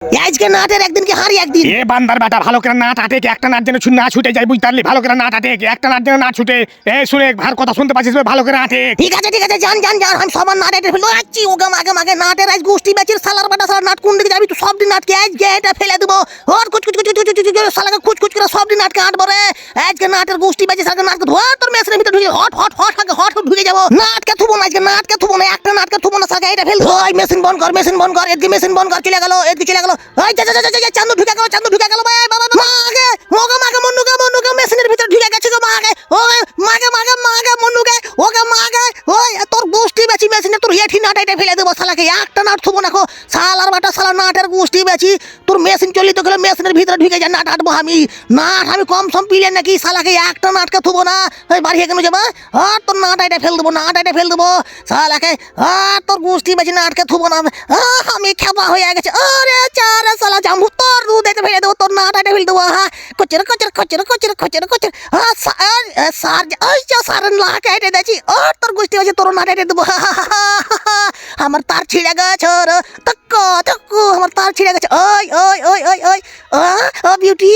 আজকে নাটের একদিন কি হারি একদিন। এ বান্দার বেটা ভালো করে নাট আটে একটা নাট যেন না ছুটে যায় বুঝতে পারলি, ভালো করে নাট আটে একটা নাট যেন না ছুটে। এ শুনে ভার কথা শুনতে পাচ্ছিস ভালো করে আটে। ঠিক আছে জান আমি সবার নাট এটে ফেলবো। আচ্ছি ওকে মাগে নাটের আজ গোষ্ঠী ব্যাচের সালার বেটা সালা নাট কোন দিকে যাবি তুই সব দিন নাটকে আজকে এটা ফেলে দেবো। ওর কুচ সালাকে কুচ করে সব দিন নাটকে আটবো রে। আজকে নাটের গোষ্ঠী ব্যাচের সালাকে নাটকে ধর তোর মেশিনের ভিতরে ঢুকে হট ঢুকে যাবো। নাটকে থুবো না আজকে, নাটকে থুবো না, একটা নাটকে থুবো না সালাকে এটা ফেলবো। ওই মেশিন বন্ধ কর এদিকে মেশিন বন্ধ কর, চলে গেল ওই যা চান্দু ঢুকে গেল ভাই বাবা মাগে মাগে মন্নুকে মেশিনের ভিতরে ঢুকে গেছে গো মাগে। ওই মাগে মন্নুকে ওকে মাগে। ওই তোর গোষ্ঠী বেচি মেশিনে তোর হেঠি নাট এটা ফেলে দেবো সালাকে, একটা নাট থুবো না। সালার বাটা সালা নাটের গোষ্ঠী বেচি তোর মেশিন চলিত গেলে মেশিনের ভিতরে ঢুকে যায় নাট আটবো আমি। আমি কম সম পিলে নাকি সালাকে একটা নাটকে থুবো না। ওই বাড়ি কেন যাবে তোর নাট এটা ফেল দেবো সালাকে। তোর গোষ্ঠী বেচি নাটকে থুবো না আমি, খেপা হয়ে গেছে। আরে চারে সালা জাম্বু তোর দুধ এটা ফেলে দেবো, তোর নাট এটা ফেল দেবো। কচের সারের না কেটে দিয়েছি। তোর গোষ্ঠী বেচি তোর নাট এটা দেবো। আমার তার ছিঁড়ে গেছে তক্কু আমার তার ছিঁড়ে গেছে। ওই বিউটি